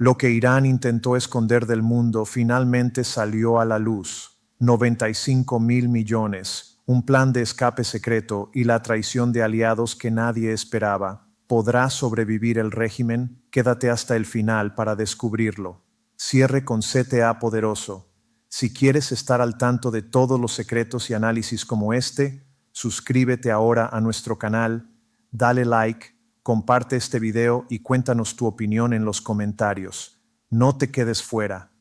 Lo que Irán intentó esconder del mundo finalmente salió a la luz. 95.000 millones, un plan de escape secreto y la traición de aliados que nadie esperaba. ¿Podrá sobrevivir el régimen? Quédate hasta el final para descubrirlo. Cierre con CTA Poderoso. Si quieres estar al tanto de todos los secretos y análisis como este, suscríbete ahora a nuestro canal, dale like, comparte este video y cuéntanos tu opinión en los comentarios. No te quedes fuera.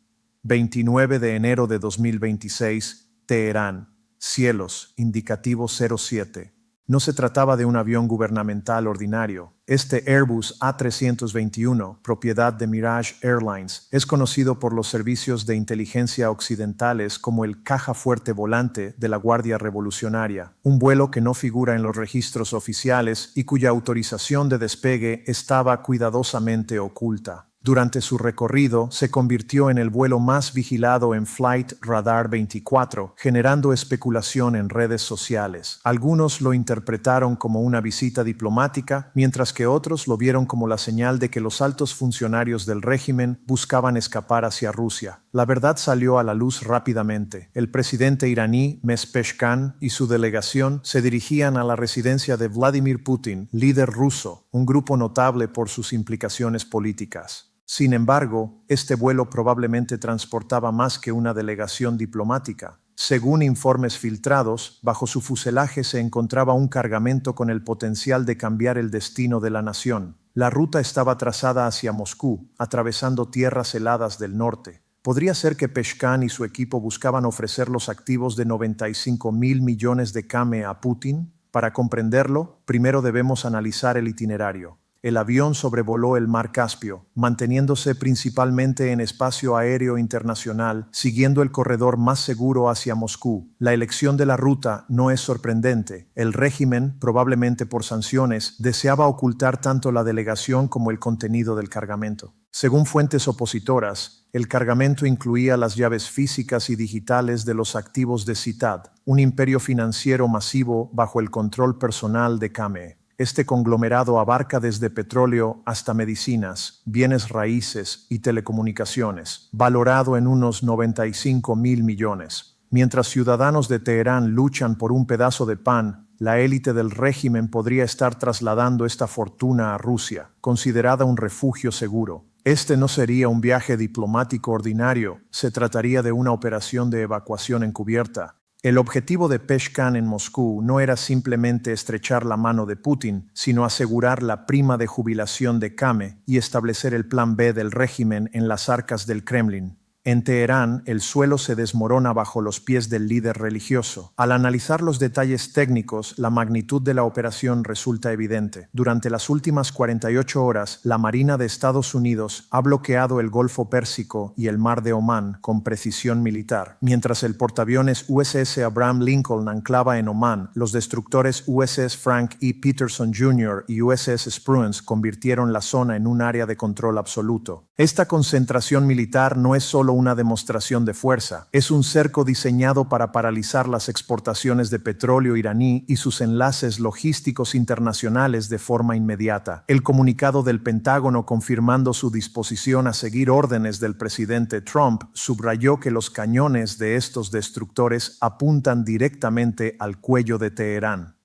29 de enero de 2026, Teherán. Cielos, indicativo 07. No se trataba de un avión gubernamental ordinario. Este Airbus A321, propiedad de Mirage Airlines, es conocido por los servicios de inteligencia occidentales como el caja fuerte volante de la Guardia Revolucionaria, un vuelo que no figura en los registros oficiales y cuya autorización de despegue estaba cuidadosamente oculta. Durante su recorrido, se convirtió en el vuelo más vigilado en Flight Radar 24, generando especulación en redes sociales. Algunos lo interpretaron como una visita diplomática, mientras que otros lo vieron como la señal de que los altos funcionarios del régimen buscaban escapar hacia Rusia. La verdad salió a la luz rápidamente. El presidente iraní, Mesut Pezeshkian, y su delegación se dirigían a la residencia de Vladimir Putin, líder ruso, un grupo notable por sus implicaciones políticas. Sin embargo, este vuelo probablemente transportaba más que una delegación diplomática. Según informes filtrados, bajo su fuselaje se encontraba un cargamento con el potencial de cambiar el destino de la nación. La ruta estaba trazada hacia Moscú, atravesando tierras heladas del norte. ¿Podría ser que Pezeshkian y su equipo buscaban ofrecer los activos de 95.000 millones de KM a Putin? Para comprenderlo, primero debemos analizar el itinerario. El avión sobrevoló el mar Caspio, manteniéndose principalmente en espacio aéreo internacional, siguiendo el corredor más seguro hacia Moscú. La elección de la ruta no es sorprendente. El régimen, probablemente por sanciones, deseaba ocultar tanto la delegación como el contenido del cargamento. Según fuentes opositoras, el cargamento incluía las llaves físicas y digitales de los activos de Citad, un imperio financiero masivo bajo el control personal de KM. Este conglomerado abarca desde petróleo hasta medicinas, bienes raíces y telecomunicaciones, valorado en unos 95.000 millones. Mientras ciudadanos de Teherán luchan por un pedazo de pan, la élite del régimen podría estar trasladando esta fortuna a Rusia, considerada un refugio seguro. Este no sería un viaje diplomático ordinario, se trataría de una operación de evacuación encubierta. El objetivo de Pezeshkian en Moscú no era simplemente estrechar la mano de Putin, sino asegurar la prima de jubilación de KM y establecer el plan B del régimen en las arcas del Kremlin. En Teherán, el suelo se desmorona bajo los pies del líder religioso. Al analizar los detalles técnicos, la magnitud de la operación resulta evidente. Durante las últimas 48 horas, la Marina de Estados Unidos ha bloqueado el Golfo Pérsico y el Mar de Omán con precisión militar. Mientras el portaaviones USS Abraham Lincoln anclaba en Omán, los destructores USS Frank E. Peterson Jr. y USS Spruance convirtieron la zona en un área de control absoluto. Esta concentración militar no es solo una demostración de fuerza, es un cerco diseñado para paralizar las exportaciones de petróleo iraní y sus enlaces logísticos internacionales de forma inmediata. El comunicado del Pentágono confirmando su disposición a seguir órdenes del presidente Trump subrayó que los cañones de estos destructores apuntan directamente al cuello de Teherán.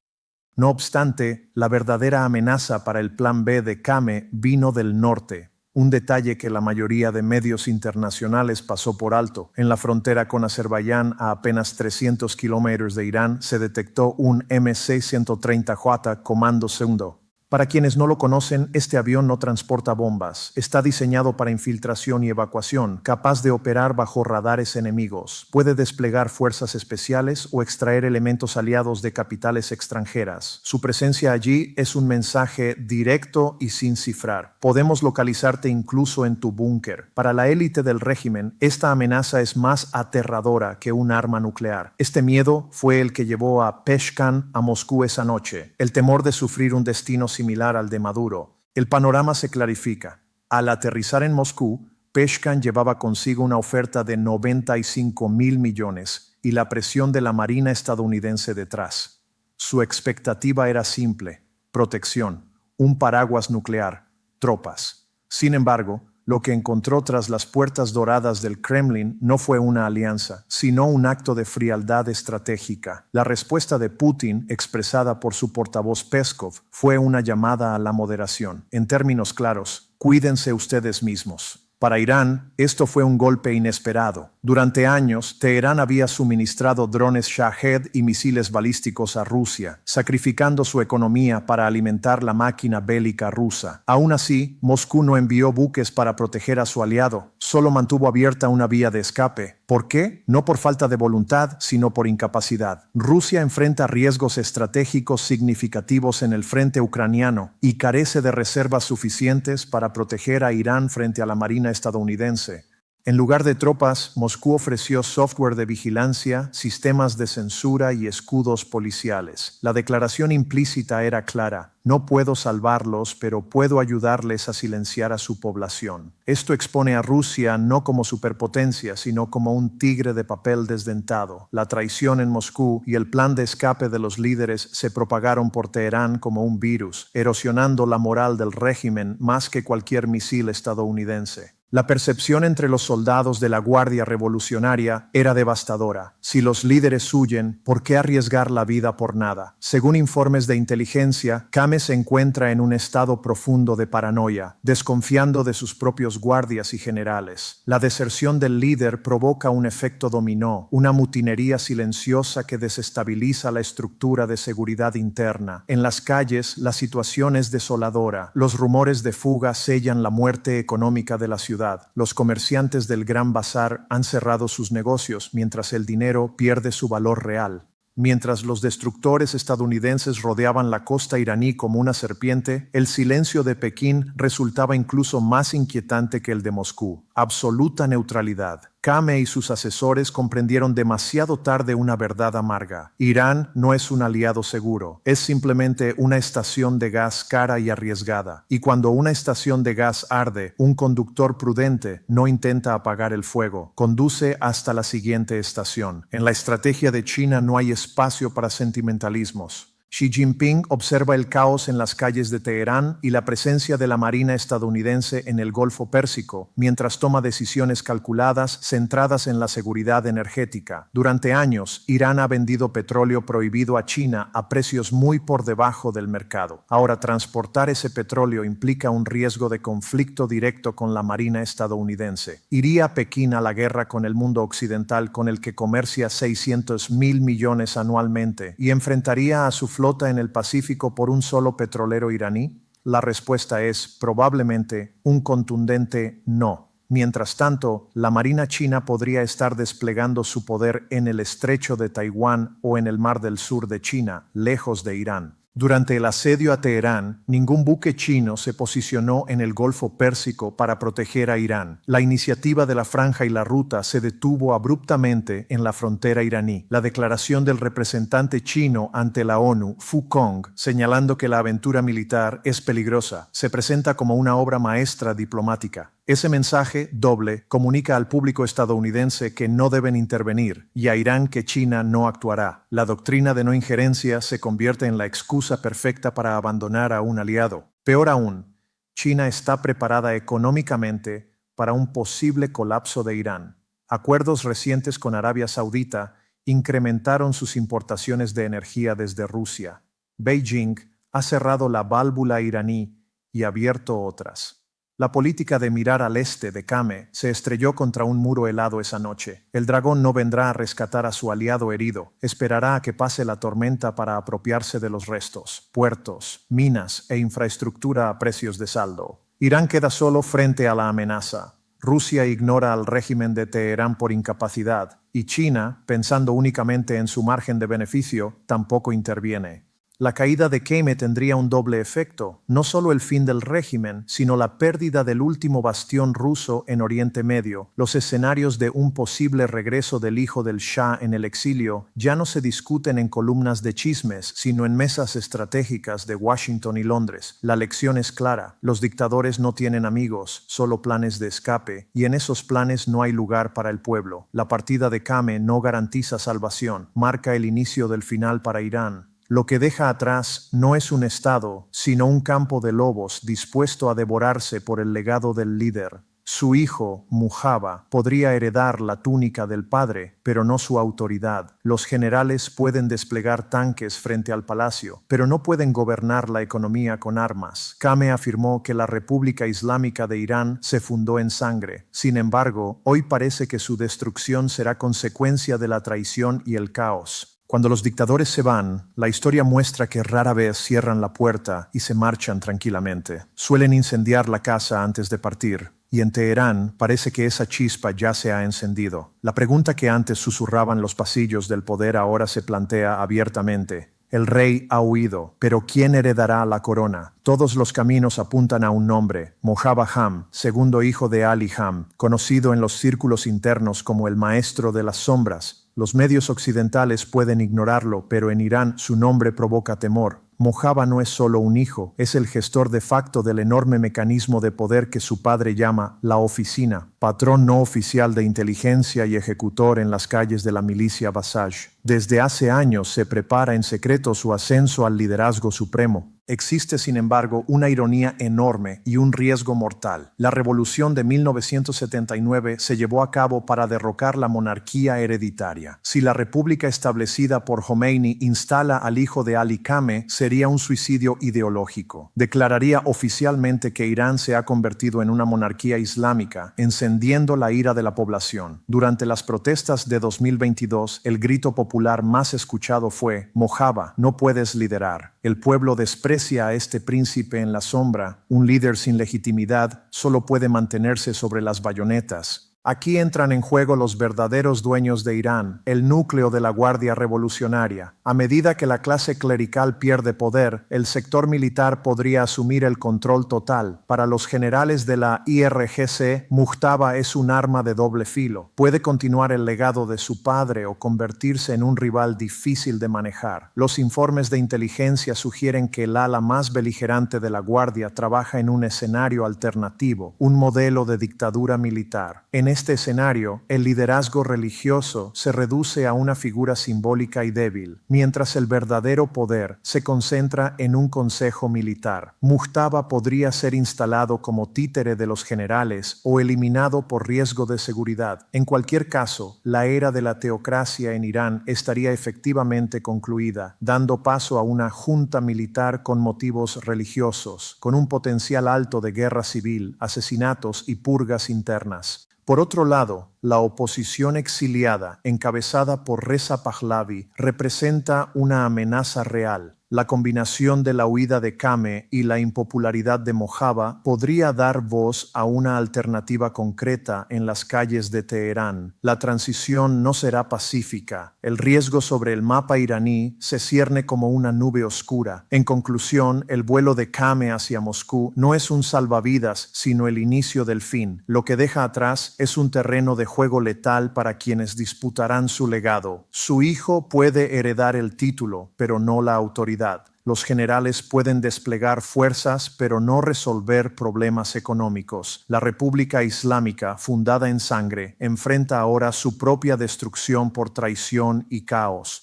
No obstante, la verdadera amenaza para el plan B de KM vino del norte. Un detalle que la mayoría de medios internacionales pasó por alto. En la frontera con Azerbaiyán, a apenas 300 kilómetros de Irán, se detectó un MC-130J Comando II. Para quienes no lo conocen, este avión no transporta bombas. Está diseñado para infiltración y evacuación, capaz de operar bajo radares enemigos. Puede desplegar fuerzas especiales o extraer elementos aliados de capitales extranjeras. Su presencia allí es un mensaje directo y sin cifrar. Podemos localizarte incluso en tu búnker. Para la élite del régimen, esta amenaza es más aterradora que un arma nuclear. Este miedo fue el que llevó a Pezeshkian a Moscú esa noche. El temor de sufrir un destino similar al de Maduro. El panorama se clarifica. Al aterrizar en Moscú, Pezeshkian llevaba consigo una oferta de 95.000 millones y la presión de la Marina estadounidense detrás. Su expectativa era simple: protección, un paraguas nuclear, tropas. Sin embargo, Lo que encontró tras las puertas doradas del Kremlin no fue una alianza, sino un acto de frialdad estratégica. La respuesta de Putin, expresada por su portavoz Peskov, fue una llamada a la moderación. En términos claros, cuídense ustedes mismos. Para Irán, esto fue un golpe inesperado. Durante años, Teherán había suministrado drones Shahed y misiles balísticos a Rusia, sacrificando su economía para alimentar la máquina bélica rusa. Aún así, Moscú no envió buques para proteger a su aliado, solo mantuvo abierta una vía de escape. ¿Por qué? No por falta de voluntad, sino por incapacidad. Rusia enfrenta riesgos estratégicos significativos en el frente ucraniano y carece de reservas suficientes para proteger a Irán frente a la marina estadounidense. En lugar de tropas, Moscú ofreció software de vigilancia, sistemas de censura y escudos policiales. La declaración implícita era clara: no puedo salvarlos, pero puedo ayudarles a silenciar a su población. Esto expone a Rusia no como superpotencia, sino como un tigre de papel desdentado. La traición en Moscú y el plan de escape de los líderes se propagaron por Teherán como un virus, erosionando la moral del régimen más que cualquier misil estadounidense. La percepción entre los soldados de la Guardia Revolucionaria era devastadora. Si los líderes huyen, ¿por qué arriesgar la vida por nada? Según informes de inteligencia, Kame se encuentra en un estado profundo de paranoia, desconfiando de sus propios guardias y generales. La deserción del líder provoca un efecto dominó, una mutinería silenciosa que desestabiliza la estructura de seguridad interna. En las calles, la situación es desoladora. Los rumores de fuga sellan la muerte económica de la ciudad. Los comerciantes del Gran Bazar han cerrado sus negocios mientras el dinero pierde su valor real. Mientras los destructores estadounidenses rodeaban la costa iraní como una serpiente, el silencio de Pekín resultaba incluso más inquietante que el de Moscú. Absoluta neutralidad. Kame y sus asesores comprendieron demasiado tarde una verdad amarga. Irán no es un aliado seguro, es simplemente una estación de gas cara y arriesgada. Y cuando una estación de gas arde, un conductor prudente no intenta apagar el fuego, conduce hasta la siguiente estación. En la estrategia de China no hay espacio para sentimentalismos. Xi Jinping observa el caos en las calles de Teherán y la presencia de la marina estadounidense en el Golfo Pérsico, mientras toma decisiones calculadas centradas en la seguridad energética. Durante años, Irán ha vendido petróleo prohibido a China a precios muy por debajo del mercado. Ahora, transportar ese petróleo implica un riesgo de conflicto directo con la marina estadounidense. ¿Iría Pekín a la guerra con el mundo occidental con el que comercia 600.000 millones anualmente y enfrentaría a su flota en el Pacífico por un solo petrolero iraní? La respuesta es probablemente un contundente no. Mientras tanto, la Marina china podría estar desplegando su poder en el estrecho de Taiwán o en el Mar del Sur de China, lejos de Irán. Durante el asedio a Teherán, ningún buque chino se posicionó en el Golfo Pérsico para proteger a Irán. La iniciativa de la Franja y la Ruta se detuvo abruptamente en la frontera iraní. La declaración del representante chino ante la ONU, Fu Kong, señalando que la aventura militar es peligrosa, se presenta como una obra maestra diplomática. Ese mensaje doble comunica al público estadounidense que no deben intervenir y a Irán que China no actuará. La doctrina de no injerencia se convierte en la excusa perfecta para abandonar a un aliado. Peor aún, China está preparada económicamente para un posible colapso de Irán. Acuerdos recientes con Arabia Saudita incrementaron sus importaciones de energía desde Rusia. Beijing ha cerrado la válvula iraní y abierto otras. La política de mirar al este de Kame se estrelló contra un muro helado esa noche. El dragón no vendrá a rescatar a su aliado herido, esperará a que pase la tormenta para apropiarse de los restos, puertos, minas e infraestructura a precios de saldo. Irán queda solo frente a la amenaza. Rusia ignora al régimen de Teherán por incapacidad, y China, pensando únicamente en su margen de beneficio, tampoco interviene. La caída de Kame tendría un doble efecto, no solo el fin del régimen, sino la pérdida del último bastión ruso en Oriente Medio. Los escenarios de un posible regreso del hijo del Shah en el exilio ya no se discuten en columnas de chismes, sino en mesas estratégicas de Washington y Londres. La lección es clara: los dictadores no tienen amigos, solo planes de escape, y en esos planes no hay lugar para el pueblo. La partida de Kame no garantiza salvación, marca el inicio del final para Irán. Lo que deja atrás no es un estado, sino un campo de lobos dispuesto a devorarse por el legado del líder. Su hijo, Mujaba, podría heredar la túnica del padre, pero no su autoridad. Los generales pueden desplegar tanques frente al palacio, pero no pueden gobernar la economía con armas. Kame afirmó que la República Islámica de Irán se fundó en sangre. Sin embargo, hoy parece que su destrucción será consecuencia de la traición y el caos. Cuando los dictadores se van, la historia muestra que rara vez cierran la puerta y se marchan tranquilamente. Suelen incendiar la casa antes de partir. Y en Teherán parece que esa chispa ya se ha encendido. La pregunta que antes susurraban los pasillos del poder ahora se plantea abiertamente. El rey ha huido, pero ¿quién heredará la corona? Todos los caminos apuntan a un nombre, Mojaba Ham, segundo hijo de Ali Ham, conocido en los círculos internos como el maestro de las sombras. Los medios occidentales pueden ignorarlo, pero en Irán su nombre provoca temor. Mojaba no es solo un hijo, es el gestor de facto del enorme mecanismo de poder que su padre llama la oficina, patrón no oficial de inteligencia y ejecutor en las calles de la milicia Basaj. Desde hace años se prepara en secreto su ascenso al liderazgo supremo. Existe, sin embargo, una ironía enorme y un riesgo mortal. La revolución de 1979 se llevó a cabo para derrocar la monarquía hereditaria. Si la república establecida por Khomeini instala al hijo de Ali Khamenei, sería un suicidio ideológico. Declararía oficialmente que Irán se ha convertido en una monarquía islámica, encendiendo la ira de la población. Durante las protestas de 2022, el grito popular más escuchado fue: Mojaba, no puedes liderar. El pueblo desprecia a este príncipe en la sombra. Un líder sin legitimidad solo puede mantenerse sobre las bayonetas. Aquí entran en juego los verdaderos dueños de Irán, el núcleo de la Guardia Revolucionaria. A medida que la clase clerical pierde poder, el sector militar podría asumir el control total. Para los generales de la IRGC, Mujtaba es un arma de doble filo. Puede continuar el legado de su padre o convertirse en un rival difícil de manejar. Los informes de inteligencia sugieren que el ala más beligerante de la Guardia trabaja en un escenario alternativo, un modelo de dictadura militar. En este escenario, el liderazgo religioso se reduce a una figura simbólica y débil, mientras el verdadero poder se concentra en un consejo militar. Mujtaba podría ser instalado como títere de los generales o eliminado por riesgo de seguridad. En cualquier caso, la era de la teocracia en Irán estaría efectivamente concluida, dando paso a una junta militar con motivos religiosos, con un potencial alto de guerra civil, asesinatos y purgas internas. Por otro lado, la oposición exiliada, encabezada por Reza Pahlavi, representa una amenaza real. La combinación de la huida de Khamenei y la impopularidad de Mojaba podría dar voz a una alternativa concreta en las calles de Teherán. La transición no será pacífica. El riesgo sobre el mapa iraní se cierne como una nube oscura. En conclusión, el vuelo de Khamenei hacia Moscú no es un salvavidas, sino el inicio del fin. Lo que deja atrás es un terreno de juego letal para quienes disputarán su legado. Su hijo puede heredar el título, pero no la autoridad. Los generales pueden desplegar fuerzas, pero no resolver problemas económicos. La República Islámica, fundada en sangre, enfrenta ahora su propia destrucción por traición y caos.